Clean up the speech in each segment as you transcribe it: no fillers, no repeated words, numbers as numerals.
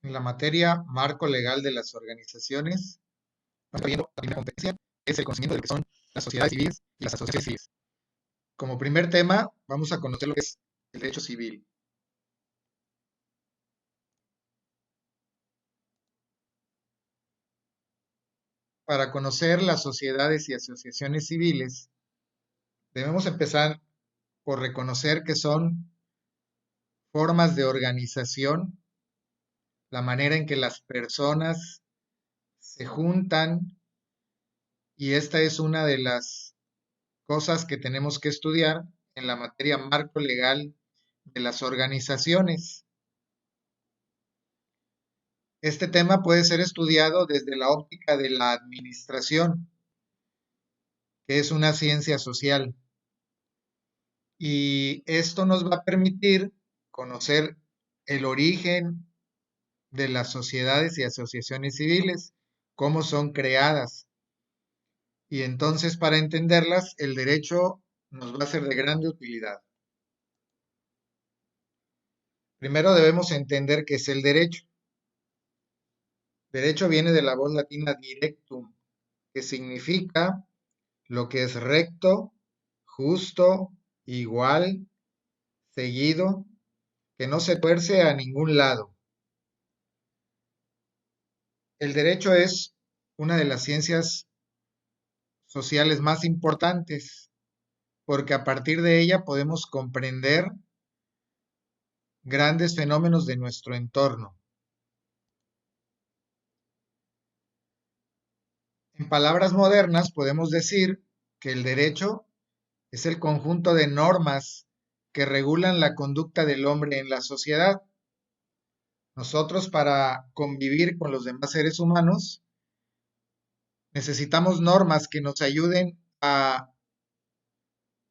En la materia marco legal de las organizaciones, vamos viendo la primera competencia, es el conocimiento de lo que son las sociedades civiles y las asociaciones civiles. Como primer tema, vamos a conocer lo que es el derecho civil. Para conocer las sociedades y asociaciones civiles, debemos empezar por reconocer que son formas de organización, la manera en que las personas se juntan, y esta es una de las cosas que tenemos que estudiar en la materia marco legal de las organizaciones. Este tema puede ser estudiado desde la óptica de la administración, que es una ciencia social, y esto nos va a permitir conocer el origen de las sociedades y asociaciones civiles, cómo son creadas. Y entonces, para entenderlas, el derecho nos va a ser de grande utilidad. Primero debemos entender qué es el derecho. Derecho viene de la voz latina directum, que significa lo que es recto, justo, igual, seguido, que no se tuerce a ningún lado. El derecho es una de las ciencias sociales más importantes, porque a partir de ella podemos comprender grandes fenómenos de nuestro entorno. En palabras modernas podemos decir que el derecho es el conjunto de normas que regulan la conducta del hombre en la sociedad. Nosotros, para convivir con los demás seres humanos, necesitamos normas que nos ayuden a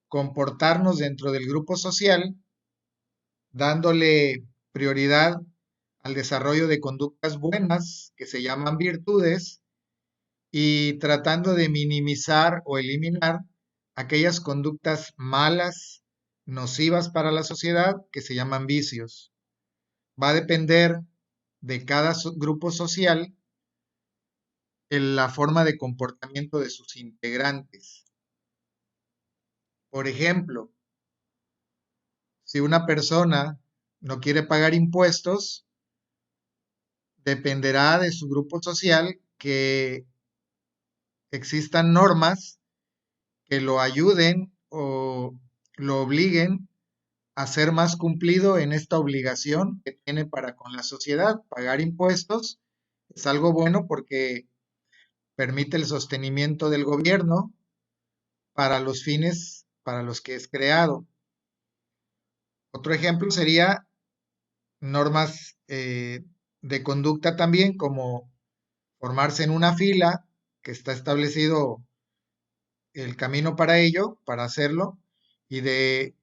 comportarnos dentro del grupo social, dándole prioridad al desarrollo de conductas buenas, que se llaman virtudes, y tratando de minimizar o eliminar aquellas conductas malas, nocivas para la sociedad, que se llaman vicios. Va a depender de cada grupo social en la forma de comportamiento de sus integrantes. Por ejemplo, si una persona no quiere pagar impuestos, dependerá de su grupo social que existan normas que lo ayuden o lo obliguen a ser más cumplido en esta obligación que tiene para con la sociedad. Pagar impuestos es algo bueno porque permite el sostenimiento del gobierno para los fines para los que es creado. Otro ejemplo sería normas de conducta también, como formarse en una fila, que está establecido el camino para ello, para hacerlo, y de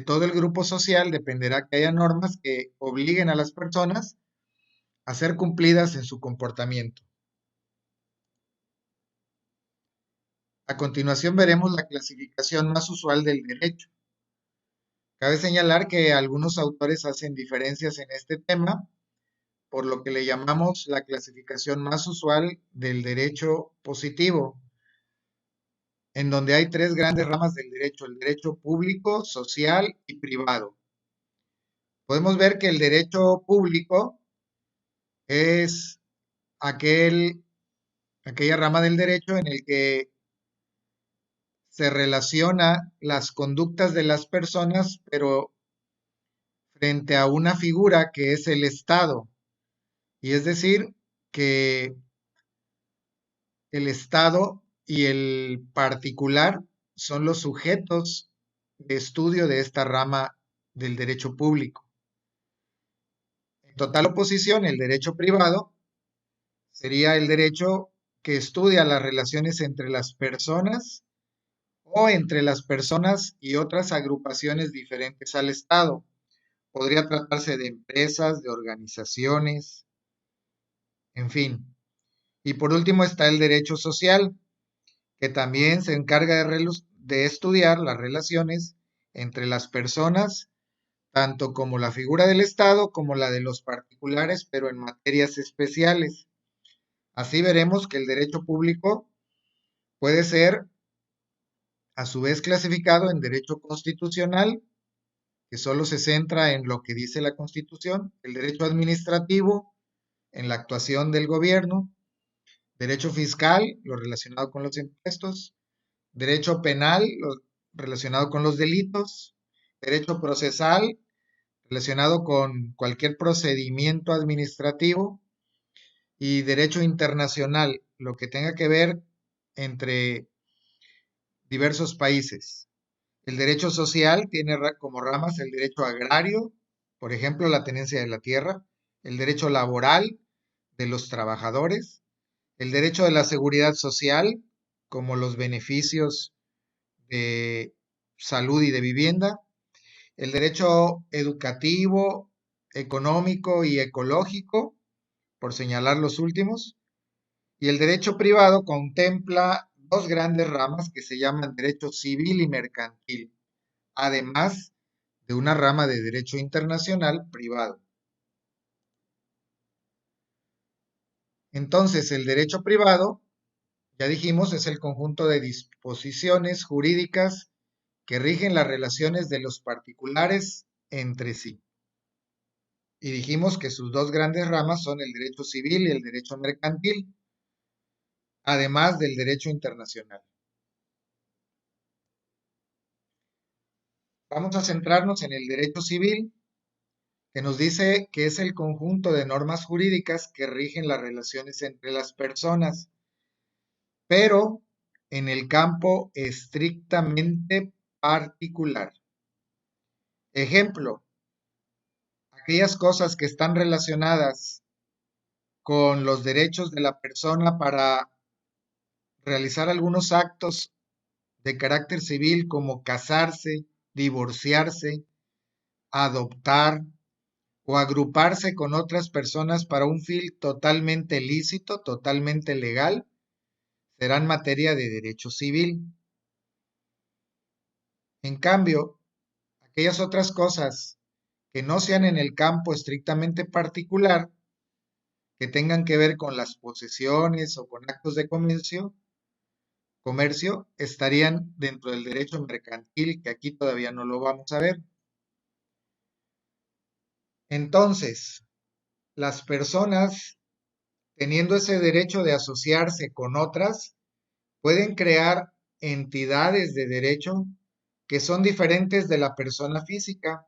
todo el grupo social dependerá que haya normas que obliguen a las personas a ser cumplidas en su comportamiento. A continuación veremos la clasificación más usual del derecho. Cabe señalar que algunos autores hacen diferencias en este tema, por lo que le llamamos la clasificación más usual del derecho positivo, en donde hay tres grandes ramas del derecho: el derecho público, social y privado. Podemos ver que el derecho público es aquella rama del derecho en el que se relaciona las conductas de las personas, pero frente a una figura que es el Estado. Y es decir, que el Estado y el particular son los sujetos de estudio de esta rama del derecho público. En total oposición, el derecho privado sería el derecho que estudia las relaciones entre las personas o entre las personas y otras agrupaciones diferentes al Estado. Podría tratarse de empresas, de organizaciones, en fin. Y por último está el derecho social, que también se encarga de estudiar las relaciones entre las personas, tanto como la figura del Estado como la de los particulares, pero en materias especiales. Así veremos que el derecho público puede ser a su vez clasificado en derecho constitucional, que solo se centra en lo que dice la Constitución, el derecho administrativo, en la actuación del gobierno, derecho fiscal, lo relacionado con los impuestos, derecho penal, lo relacionado con los delitos, derecho procesal, relacionado con cualquier procedimiento administrativo, y derecho internacional, lo que tenga que ver entre diversos países. El derecho social tiene como ramas el derecho agrario, por ejemplo, la tenencia de la tierra, el derecho laboral de los trabajadores, el derecho de la seguridad social, como los beneficios de salud y de vivienda, el derecho educativo, económico y ecológico, por señalar los últimos, y el derecho privado contempla dos grandes ramas que se llaman derecho civil y mercantil, además de una rama de derecho internacional privado. Entonces, el derecho privado, ya dijimos, es el conjunto de disposiciones jurídicas que rigen las relaciones de los particulares entre sí. Y dijimos que sus dos grandes ramas son el derecho civil y el derecho mercantil, además del derecho internacional. Vamos a centrarnos en el derecho civil, que nos dice que es el conjunto de normas jurídicas que rigen las relaciones entre las personas, pero en el campo estrictamente particular. Ejemplo, aquellas cosas que están relacionadas con los derechos de la persona para realizar algunos actos de carácter civil como casarse, divorciarse, adoptar o agruparse con otras personas para un fin totalmente lícito, totalmente legal, serán materia de derecho civil. En cambio, aquellas otras cosas que no sean en el campo estrictamente particular, que tengan que ver con las posesiones o con actos de comercio, estarían dentro del derecho mercantil, que aquí todavía no lo vamos a ver. Entonces, las personas, teniendo ese derecho de asociarse con otras, pueden crear entidades de derecho que son diferentes de la persona física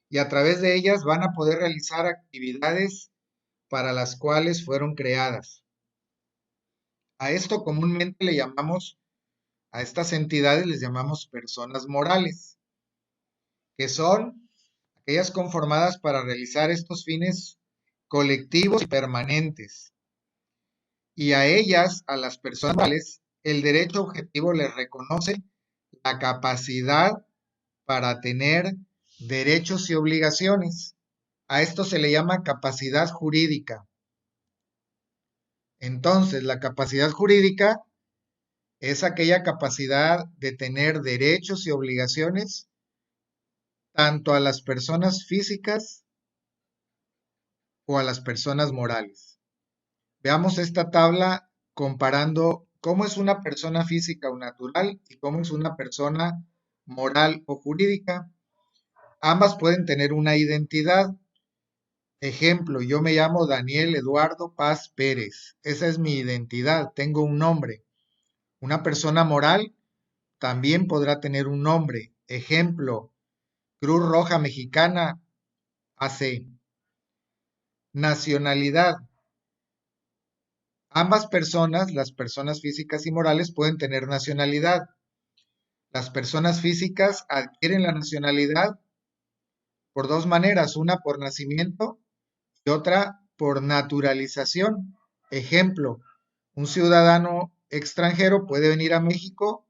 y a través de ellas van a poder realizar actividades para las cuales fueron creadas. A esto comúnmente le llamamos, a estas entidades les llamamos personas morales, que son aquellas conformadas para realizar estos fines colectivos y permanentes. Y a ellas, a las personas morales, el derecho objetivo les reconoce la capacidad para tener derechos y obligaciones. A esto se le llama capacidad jurídica. Entonces, la capacidad jurídica es aquella capacidad de tener derechos y obligaciones tanto a las personas físicas o a las personas morales. Veamos esta tabla comparando cómo es una persona física o natural y cómo es una persona moral o jurídica. Ambas pueden tener una identidad. Ejemplo, yo me llamo Daniel Eduardo Paz Pérez. Esa es mi identidad, tengo un nombre. Una persona moral también podrá tener un nombre. Ejemplo, Cruz Roja Mexicana AC. Nacionalidad. Ambas personas, las personas físicas y morales, pueden tener nacionalidad. Las personas físicas adquieren la nacionalidad por dos maneras, una por nacimiento y otra por naturalización. Ejemplo, un ciudadano extranjero puede venir a México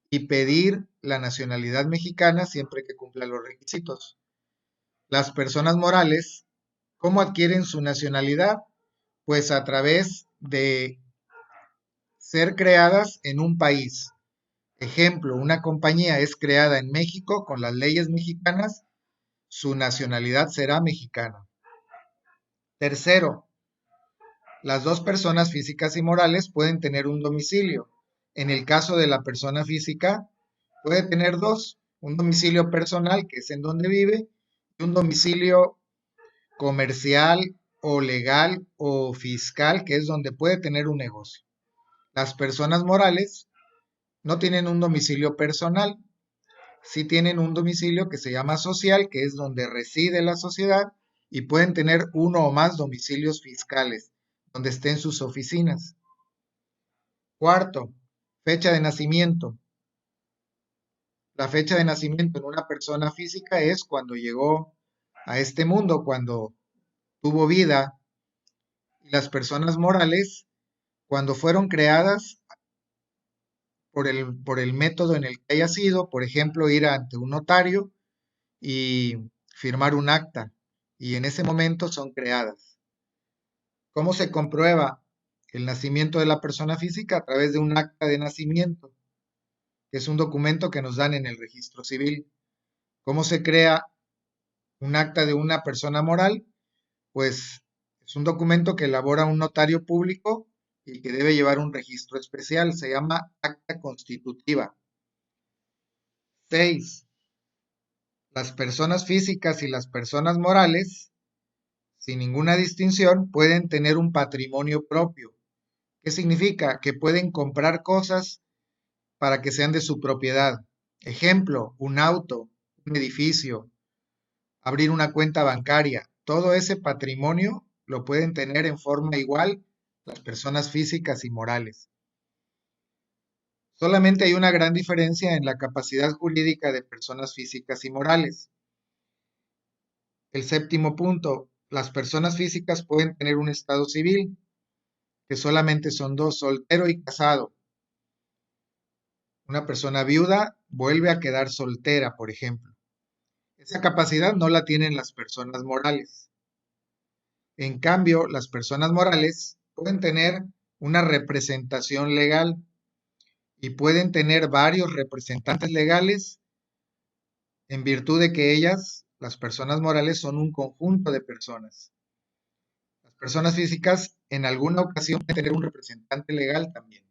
y pedir la nacionalidad mexicana siempre que cumpla los requisitos. Las personas morales, ¿cómo adquieren su nacionalidad? Pues a través de ser creadas en un país. Ejemplo, una compañía es creada en México con las leyes mexicanas, su nacionalidad será mexicana. Tercero, las dos personas físicas y morales pueden tener un domicilio. En el caso de la persona física, puede tener dos, un domicilio personal, que es en donde vive, y un domicilio comercial o legal o fiscal, que es donde puede tener un negocio. Las personas morales no tienen un domicilio personal, sí tienen un domicilio que se llama social, que es donde reside la sociedad, y pueden tener uno o más domicilios fiscales, donde estén sus oficinas. Cuarto, fecha de nacimiento. La fecha de nacimiento en una persona física es cuando llegó a este mundo, cuando tuvo vida, y las personas morales, cuando fueron creadas por el método en el que haya sido, por ejemplo, ir ante un notario y firmar un acta, y en ese momento son creadas. ¿Cómo se comprueba el nacimiento de la persona física? A través de un acta de nacimiento, que es un documento que nos dan en el registro civil. ¿Cómo se crea un acta de una persona moral? Pues es un documento que elabora un notario público y que debe llevar un registro especial. Se llama acta constitutiva. 6. Las personas físicas y las personas morales, sin ninguna distinción, pueden tener un patrimonio propio. ¿Qué significa? Que pueden comprar cosas para que sean de su propiedad. Ejemplo, un auto, un edificio, abrir una cuenta bancaria. Todo ese patrimonio lo pueden tener en forma igual las personas físicas y morales. Solamente hay una gran diferencia en la capacidad jurídica de personas físicas y morales. El séptimo punto, las personas físicas pueden tener un estado civil, que solamente son dos, soltero y casado. Una persona viuda vuelve a quedar soltera, por ejemplo. Esa capacidad no la tienen las personas morales. En cambio, las personas morales pueden tener una representación legal y pueden tener varios representantes legales en virtud de que ellas, las personas morales, son un conjunto de personas. Las personas físicas en alguna ocasión pueden tener un representante legal también.